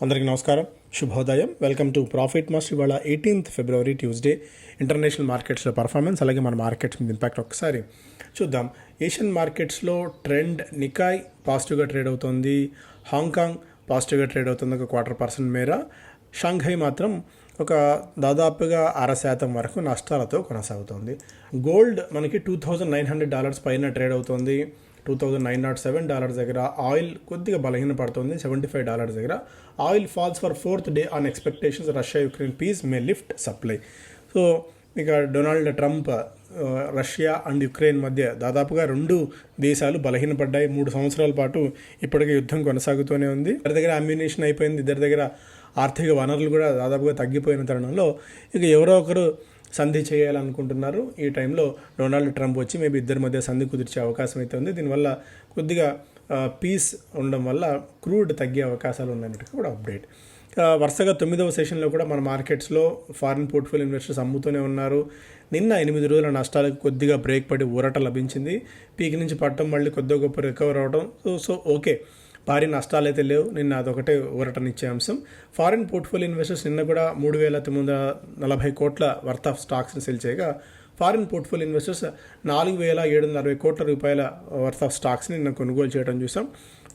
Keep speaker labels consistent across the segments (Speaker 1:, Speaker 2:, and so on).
Speaker 1: అందరికీ నమస్కారం, శుభోదయం. Welcome to profit master. ఇవాళ 18th ఫిబ్రవరి ట్యూస్డే ఇంటర్నేషనల్ మార్కెట్స్లో పర్ఫార్మెన్స్, అలాగే మన మార్కెట్స్ మీద ఇంపాక్ట్ ఒకసారి చూద్దాం. ఏషియన్ మార్కెట్స్లో ట్రెండ్ నికాయ్ పాజిటివ్గా ట్రేడ్ అవుతుంది, హాంకాంగ్ పాజిటివ్గా ట్రేడ్ అవుతుంది 1/4% మేర. షాంఘై మాత్రం ఒక దాదాపుగా 0.5% వరకు నష్టాలతో కొనసాగుతుంది. గోల్డ్ మనకి $2,900 పైన ట్రేడ్ అవుతుంది, $2,907 దగ్గర. ఆయిల్ కొద్దిగా బలహీన పడుతుంది, $75 దగ్గర. Oil falls for 4th day on expectations Russia Ukraine peace may lift supply. So ఇక Donald Trump Russia and Ukraine మధ్య దాదాపుగా 2 దేశాలు బలహీనపడ్డాయి. 3 సంవత్సరాల పాటు ఇప్పటికే యుద్ధం కొనసాగుతూనే ఉంది. ఇద్దరి దగ్గర అమ్యునేషన్ అయిపోయింది, ఇద్దరి దగ్గర ఆర్థిక వనరులు కూడా దాదాపుగా తగ్గిపోయిన తరుణంలో ఇక ఎవరో ఒకరు సంధి చేయాలనుకుంటున్నారు. ఈ టైంలో డొనాల్డ్ ట్రంప్ వచ్చి మేబీ ఇద్దరి మధ్య సంధి కుదిర్చే అవకాశం అయితే ఉంది. దీనివల్ల కొద్దిగా పీస్ ఉండడం వల్ల క్రూడ్ తగ్గే అవకాశాలు ఉన్నట్టుగా కూడా అప్డేట్. వరుసగా 9వ సెషన్లో కూడా మన మార్కెట్స్లో ఫారిన్ పోర్ట్ఫోలియో ఇన్వెస్టర్స్ అమ్ముతూనే ఉన్నారు. నిన్న 8 రోజుల నష్టాలకు కొద్దిగా బ్రేక్ పడి ఊరట లభించింది. పీక్ నుంచి పట్టడం మళ్ళీ కొద్దిగా గొప్ప రికవర్ అవడం. సో ఓకే, భారీ నష్టాలు అయితే లేవు. నిన్న అదొకటే ఊరటనిచ్చే అంశం. ఫారిన్ పోర్ట్ఫోలియో ఇన్వెస్టర్స్ నిన్న కూడా 3,940 కోట్ల వర్త్ ఆఫ్ స్టాక్స్ని సెల్ చేయగా, ఫారిన్ పోర్ట్ఫోలియో ఇన్వెస్టర్స్ 4,760 కోట్ల రూపాయల వర్త్ ఆఫ్ స్టాక్స్ని నిన్న కొనుగోలు చేయడం చూసాం.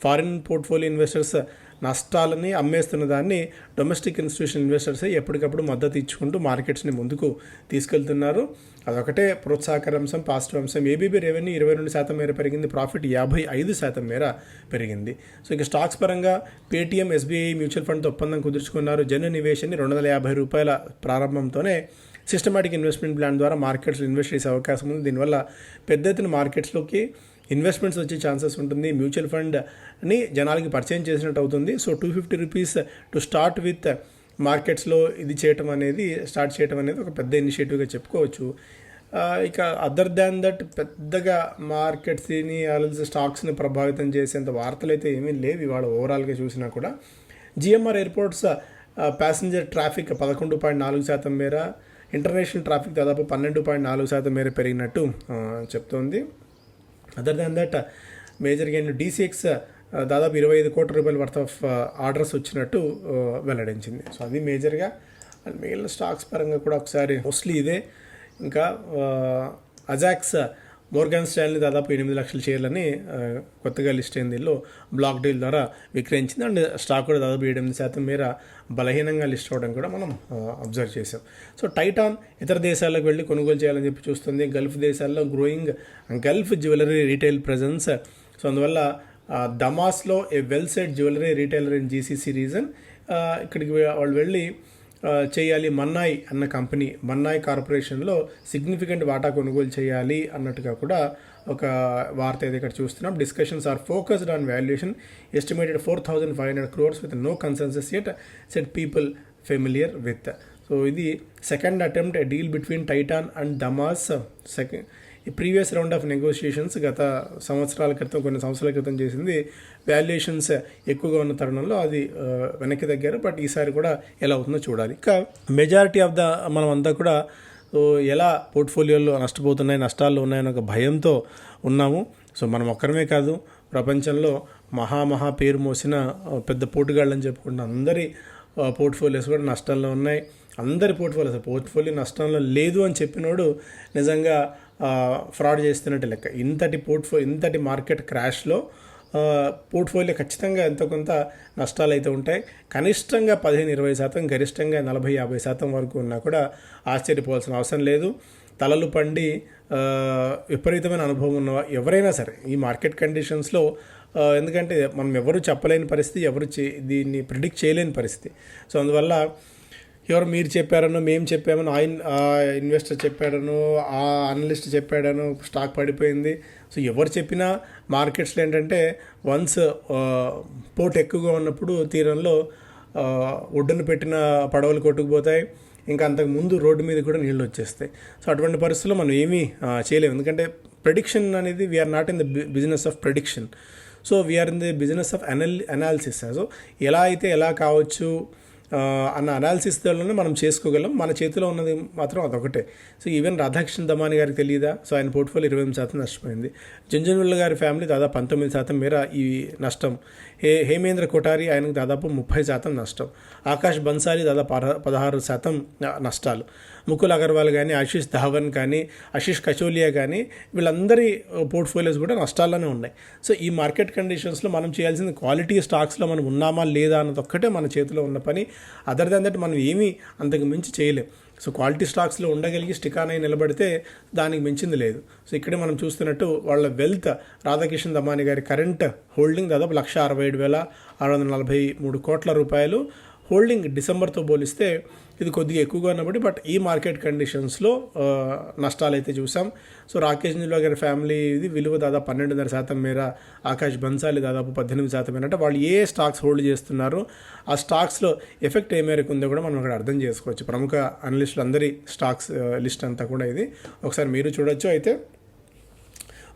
Speaker 1: ఫారిన్ పోర్ట్ఫోలియో ఇన్వెస్టర్స్ నష్టాలని అమ్మేస్తున్న దాన్ని డొమెస్టిక్ ఇన్స్టిట్యూషన్ ఇన్వెస్టర్సే ఎప్పటికప్పుడు మద్దతు ఇచ్చుకుంటూ మార్కెట్స్ని ముందుకు తీసుకెళ్తున్నారు. అదొకటే ప్రోత్సాహకర అంశం, పాజిటివ్ అంశం. ఏబీబీ రెవెన్యూ 22% మేర పెరిగింది, ప్రాఫిట్ 55% మేర పెరిగింది. సో ఇక స్టాక్స్ పరంగా పేటీఎం, ఎస్బీఐ మ్యూచువల్ ఫండ్తో ఒప్పందం కుదుర్చుకున్నారు. జన నివేశాన్ని $250 ప్రారంభంతోనే సిస్టమాటిక్ ఇన్వెస్ట్మెంట్ ప్లాన్ ద్వారా మార్కెట్స్లో ఇన్వెస్ట్ చేసే అవకాశం ఉంది. దీనివల్ల పెద్ద ఎత్తున మార్కెట్స్లోకి ఇన్వెస్ట్మెంట్స్ వచ్చే ఛాన్సెస్ ఉంటుంది. మ్యూచువల్ ఫండ్ని జనాలకి పరిచయం చేసినట్టు అవుతుంది. సో $250 టు స్టార్ట్ విత్ మార్కెట్స్లో ఇది స్టార్ట్ చేయడం అనేది ఒక పెద్ద ఇనిషియేటివ్గా చెప్పుకోవచ్చు. ఇక అదర్ దాన్ దట్ పెద్దగా మార్కెట్స్ని స్టాక్స్ని ప్రభావితం చేసేంత వార్తలు అయితే ఏమీ లేవు ఇవాళ ఓవరాల్గా చూసినా కూడా. జిఎంఆర్ ఎయిర్పోర్ట్స్ ప్యాసింజర్ ట్రాఫిక్ 11.4% మేర, ఇంటర్నేషనల్ ట్రాఫిక్ దాదాపు 12.4% మేర పెరిగినట్టు చెప్తోంది. అదర్ దాన్ దట్ మేజర్గా డీసీఎక్స్ దాదాపు 25 కోట్ల రూపాయల వర్త్ ఆఫ్ ఆర్డర్స్ వచ్చినట్టు వెల్లడించింది. సో అది మేజర్గా. అండ్ మిగిలిన స్టాక్స్ పరంగా కూడా ఒకసారి మోస్ట్లీ ఇదే. ఇంకా అజాక్స్ మోర్గాన్ స్టాన్లీ దాదాపు 8 లక్షల షేర్లని కొత్తగా లిస్ట్ అయింది, దీనిలో బ్లాక్ డీల్ ద్వారా విక్రయించింది. అండ్ స్టాక్ కూడా దాదాపు 8% మేర బలహీనంగా లిస్ట్ అవ్వడం కూడా మనం అబ్జర్వ్ చేసాం. సో టైటాన్ ఇతర దేశాలకు వెళ్ళి కొనుగోలు చేయాలని చెప్పి చూస్తుంది. గల్ఫ్ దేశాల్లో growing Gulf jewellery retail presence. So అందువల్ల దమాస్లో a well set jewellery retailer in GCC region, ఇక్కడికి వాళ్ళు వెళ్ళి చేయాలి. మన్నాయ్ అన్న కంపెనీ, మన్నాయ్ కార్పొరేషన్లో సిగ్నిఫికెంట్ వాటా కొనుగోలు చేయాలి అన్నట్టుగా కూడా ఒక వార్త అయితే ఇక్కడ చూస్తున్నాం. Discussions are focused on valuation estimated 4,500 crores with no consensus yet set people familiar with. So ఇది second attempt a deal between Titan and Damas. ఈ ప్రీవియస్ రౌండ్ ఆఫ్ నెగోషియేషన్స్ గత కొన్ని సంవత్సరాల క్రితం చేసింది. వాల్యుయేషన్స్ ఎక్కువగా ఉన్న తరుణంలో అది వెనక్కి తగ్గారు. బట్ ఈసారి కూడా ఎలా అవుతుందో చూడాలి. ఇంకా మెజారిటీ ఆఫ్ మనం అంతా కూడా ఎలా పోర్ట్ఫోలియోలో నష్టాల్లో ఉన్నాయని ఒక భయంతో ఉన్నాము. సో మనం ఒక్కరమే కాదు, ప్రపంచంలో మహా పేరు మోసిన పెద్ద పోటుగాళ్ళని చెప్పుకుంటున్న అందరి పోర్ట్ఫోలియోస్ కూడా నష్టాల్లో ఉన్నాయి. అందరి పోర్ట్ఫోలియో నష్టంలో లేదు అని చెప్పినోడు నిజంగా ఫ్రాడ్ చేస్తున్నట్టు లెక్క. ఇంతటి మార్కెట్ క్రాష్లో పోర్ట్ఫోలియో ఖచ్చితంగా ఎంతో కొంత నష్టాలు అయితే ఉంటాయి. కనిష్టంగా 15-20%, గరిష్టంగా 40-50% వరకు ఉన్నా కూడా ఆశ్చర్యపోవాల్సిన అవసరం లేదు. తలలు పండి విపరీతమైన అనుభవం ఉన్న ఎవరైనా సరే ఈ మార్కెట్ కండిషన్స్లో, ఎందుకంటే మనం ఎవరు చెప్పలేని పరిస్థితి, దీన్ని ప్రిడిక్ట్ చేయలేని పరిస్థితి. సో అందువల్ల ఎవరు మీరు చెప్పారనో, మేము చెప్పామనో, ఇన్వెస్టర్ చెప్పాడనో, ఆ అనలిస్ట్ చెప్పాడనో స్టాక్ పడిపోయింది. సో ఎవరు చెప్పినా మార్కెట్స్లో ఏంటంటే వన్స్ పోటు ఎక్కువగా ఉన్నప్పుడు తీరంలో ఒడ్డున పెట్టిన పడవలు కొట్టుకుపోతాయి. ఇంకా అంతకుముందు రోడ్డు మీద కూడా నీళ్ళు వచ్చేస్తాయి. సో అటువంటి పరిస్థితుల్లో మనం ఏమీ చేయలేము. ఎందుకంటే ప్రెడిక్షన్ అనేది we are not in the business of prediction. So we are in the business of analysis. So ఎలా అయితే ఎలా కావచ్చు, అన్న అనాలిసిస్లోనే మనం చేసుకోగలం. మన చేతిలో ఉన్నది మాత్రం అదొకటే. సో ఈవెన్ రాధాకృష్ణ దమాని గారికి తెలియదా? సో ఆయన పోర్ట్ఫోలియో 28% నష్టపోయింది. జంజన్విల్లా గారి ఫ్యామిలీ దాదాపు 19% మేర ఈ నష్టం. హేమేంద్ర కొఠారి ఆయనకు దాదాపు 30% నష్టం. ఆకాష్ బన్సాలి దాదాపు 16% నష్టాలు. ముకుల్ అగర్వాల్ కానీ, ఆశీష్ ధావన్ కానీ, ఆశీష్ కచోలియా కానీ వీళ్ళందరి పోర్ట్ఫోలియోస్ కూడా నష్టాల్లోనే ఉన్నాయి. సో ఈ మార్కెట్ కండిషన్స్లో మనం చేయాల్సింది క్వాలిటీ స్టాక్స్లో మనం ఉన్నామా లేదా అన్నది ఒక్కటే మన చేతిలో ఉన్న పని. అదర్ దాన్ దట్ మనం ఏమీ అంతకు మించి చేయలేం. సో క్వాలిటీ స్టాక్స్లో ఉండగలిగి స్టికాన్ అయి నిలబడితే దానికి మించింది లేదు. సో ఇక్కడే మనం చూస్తున్నట్టు వాళ్ళ వెల్త్, రాధాకృష్ణ దమాని గారి కరెంట్ హోల్డింగ్ దాదాపు 1,67,643 కోట్ల రూపాయలు హోల్డింగ్. డిసెంబర్తో పోలిస్తే ఇది కొద్దిగా ఎక్కువగా ఉన్నప్పటికీ బట్ ఈ మార్కెట్ కండిషన్స్లో నష్టాలు అయితే చూసాం. సో రాకేష్ జుల్లా గారి ఫ్యామిలీ ఇది విలువ దాదాపు 12.5% మేర, ఆకాష్ బన్సాలి దాదాపు 18% మేర. అంటే వాళ్ళు ఏ స్టాక్స్ హోల్డ్ చేస్తున్నారో ఆ స్టాక్స్లో ఎఫెక్ట్ ఏ మేరకు ఉందో కూడా మనం అక్కడ అర్థం చేసుకోవచ్చు. ప్రముఖ అనలిస్టులు అందరి స్టాక్స్ లిస్ట్ అంతా కూడా ఇది ఒకసారి మీరు చూడొచ్చు. అయితే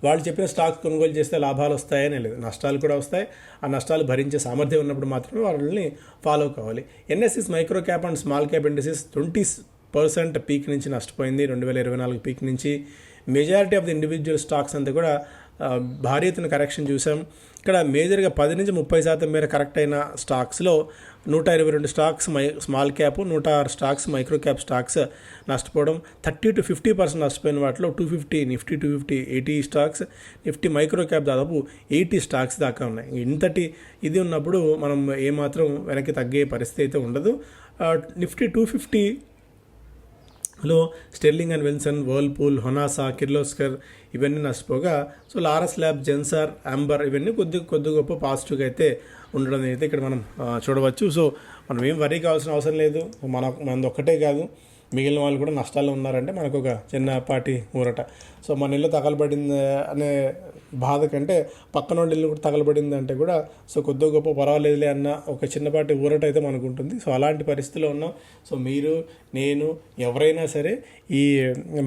Speaker 1: వాళ్ళు చెప్పిన స్టాక్ కొనుగోలు చేస్తే లాభాలు వస్తాయనే లేదు, నష్టాలు కూడా వస్తాయి. ఆ నష్టాలు భరించే సామర్థ్యం ఉన్నప్పుడు మాత్రమే వాళ్ళని ఫాలో కావాలి. NSE's micro cap and small cap industries 20% peak నుంచి నష్టపోయింది 2024 పీక్ నుంచి. Majority of the individual stocks అంతా కూడా భారీ ఎత్తున కరెక్షన్ చూసాం. ఇక్కడ మేజర్గా 10 నుంచి 30% మేర కరెక్ట్ అయిన స్టాక్స్లో 122 stocks small cap, 106 stocks micro cap stocks నష్టపోవడం. 30 to 50% నష్టపోయిన వాటిలో 250 Nifty 250 80 stocks, Nifty micro cap దాదాపు 80 స్టాక్స్ దాకా ఉన్నాయి. ఇంతటి ఇది ఉన్నప్పుడు మనం ఏమాత్రం వెనక్కి తగ్గే పరిస్థితి అయితే ఉండదు. నిఫ్టీ 250లో స్టెర్లింగ్ అండ్ విల్సన్, వర్ల్పూల్, హొనాసా, కిర్లోస్కర్ ఇవన్నీ నష్టపోగా, సో లారస్ ల్యాబ్, జెన్సార్, అంబర్ ఇవన్నీ కొద్ది గొప్ప పాజిటివ్గా అయితే ఉండడం అయితే ఇక్కడ మనం చూడవచ్చు. సో మనం ఏం వరీ కావాల్సిన అవసరం లేదు. మనది ఒక్కటే కాదు, మిగిలిన వాళ్ళు కూడా నష్టాల్లో ఉన్నారంటే మనకు ఒక చిన్నపాటి ఊరట. సో మన ఇల్లు తగలబడింది అనే బాధ కంటే పక్కన ఇల్లు కూడా తగలబడింది అంటే కూడా సో కొద్ది గొప్ప పర్వాలేదులే అన్న ఒక చిన్నపాటి ఊరట అయితే మనకు ఉంటుంది. సో అలాంటి పరిస్థితిలో ఉన్నాం. సో మీరు, నేను, ఎవరైనా సరే ఈ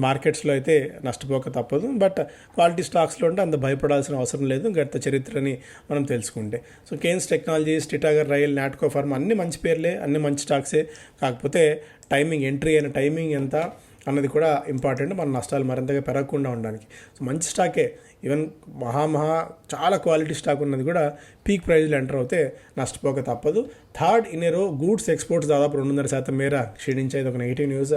Speaker 1: మార్కెట్స్లో అయితే నష్టపోక తప్పదు. బట్ క్వాలిటీ స్టాక్స్లో ఉంటే అంత భయపడాల్సిన అవసరం లేదు గత చరిత్రని మనం తెలుసుకుంటే. సో కేన్స్ టెక్నాలజీస్, టిటాగర్ రైల్, నాట్కో ఫార్మ్ అన్ని మంచి పేర్లే, అన్ని మంచి స్టాక్సే. కాకపోతే టైమింగ్, ఎంట్రీ అయిన టైమింగ్ ఎంత అన్నది కూడా ఇంపార్టెంట్, మన నష్టాలు మరింతగా పెరగకుండా ఉండడానికి. సో మంచి స్టాకే, ఈవెన్ చాలా క్వాలిటీ స్టాక్ ఉన్నది కూడా పీక్ ప్రైజ్లో ఎంటర్ అవుతే నష్టపోక తప్పదు. థర్డ్ ఇన్ ఏ రో గూడ్స్ ఎక్స్పోర్ట్స్ దాదాపు 2.5% మేర క్షీణించేది ఒక నెగిటివ్ న్యూస్.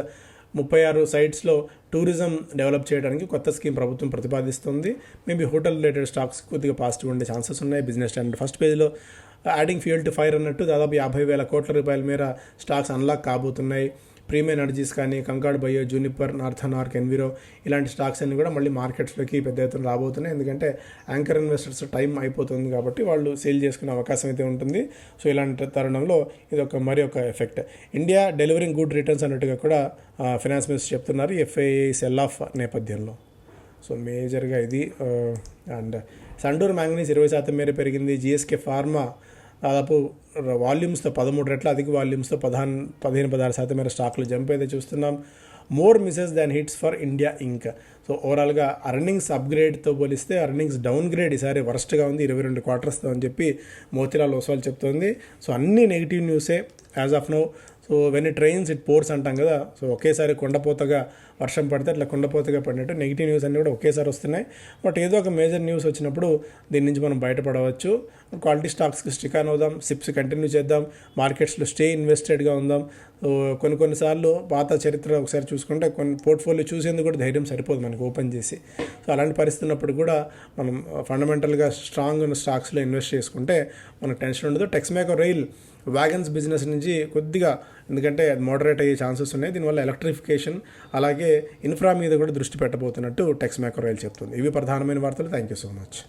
Speaker 1: 36 సైట్స్లో టూరిజం డెవలప్ చేయడానికి కొత్త స్కీమ్ ప్రభుత్వం ప్రతిపాదిస్తుంది. మేబీ హోటల్ రిలేటెడ్ స్టాక్స్ కొద్దిగా పాజిటివ్ ఉండే ఛాన్సెస్ ఉన్నాయి. బిజినెస్ స్టాండర్డ్ ఫస్ట్ పేజ్లో యాడింగ్ ఫ్యూయల్ టు ఫైర్ అన్నట్టు దాదాపు 50,000 కోట్ల రూపాయల మేర స్టాక్స్ అన్లాక్ కాబోతున్నాయి. ప్రీమియం ఎనర్జీస్ కానీ, Concord bio, Juniper, Northern Arc, Enviro ఇలాంటి స్టాక్స్ అన్ని కూడా మళ్ళీ మార్కెట్స్లోకి పెద్ద ఎత్తున రాబోతున్నాయి. ఎందుకంటే యాంకర్ ఇన్వెస్టర్స్ టైం అయిపోతుంది కాబట్టి వాళ్ళు సేల్ చేసుకునే అవకాశం అయితే ఉంటుంది. సో ఇలాంటి తరుణంలో ఇది మరి ఒక effect. India delivering good returns అన్నట్టుగా కూడా ఫైనాన్స్ మినిస్టర్ చెప్తున్నారు ఎఫ్ఐఐ సెల్ ఆఫ్ నేపథ్యంలో. సో మేజర్గా ఇది. అండ్ సండూర్ మ్యాంగనీస్ 20% మేర పెరిగింది. జిఎస్కే ఫార్మా దాదాపు వాల్యూమ్స్తో 13 రెట్ల అధిక వాల్యూమ్స్తో 15-16% మేర స్టాక్లు జంప్ అయితే చూస్తున్నాం. More Mrs than hits for India ink. So ఓవరాల్గా అర్నింగ్స్ అప్గ్రేడ్తో పోలిస్తే అర్నింగ్స్ డౌన్ గ్రేడ్ ఈసారి వరస్ట్గా ఉంది 22 క్వార్టర్స్తో అని చెప్పి మోతీలాల్ ఓస్వాల్ చెప్తోంది. సో అన్ని నెగిటివ్ న్యూసే as of now. So when it rains it pours అంటాం కదా. సో ఒకేసారి కొండపోతగా వర్షం పడితే అట్లా కొండపోతగా పడినట్టు నెగిటివ్ న్యూస్ అన్నీ కూడా ఒకేసారి వస్తున్నాయి. బట్ ఏదో ఒక మేజర్ న్యూస్ వచ్చినప్పుడు దీని నుంచి మనం బయటపడవచ్చు. క్వాలిటీ స్టాక్స్కి స్టిక్ ఆన్ అవుదాం, సిప్స్ కంటిన్యూ చేద్దాం, మార్కెట్స్లో స్టే ఇన్వెస్టెడ్గా ఉందాం. కొన్నిసార్లు పాత చరిత్ర ఒకసారి చూసుకుంటే కొన్ని పోర్ట్ఫోలియో చూసేందుకు కూడా ధైర్యం సరిపోదు మనకి ఓపెన్ చేసి. సో అలాంటి పరిస్థితి ఉన్నప్పుడు కూడా మనం ఫండమెంటల్గా స్ట్రాంగ్ ఉన్న స్టాక్స్లో ఇన్వెస్ట్ చేసుకుంటే మనకు టెన్షన్ ఉండదు. టెక్స్మేకో రైల్ వ్యాగన్స్ బిజినెస్ నుంచి కొద్దిగా, ఎందుకంటే అది మోడరేట్ అయ్యే ఛాన్సెస్ ఉన్నాయి. దీనివల్ల ఎలక్ట్రిఫికేషన్ అలాగే ఇన్ఫ్రా మీద కూడా దృష్టి పెట్టబోతున్నట్టు టెక్స్మేకో రైల్ చెప్తుంది. ఇవి ప్రధానమైన వార్తలు. Thank you so much.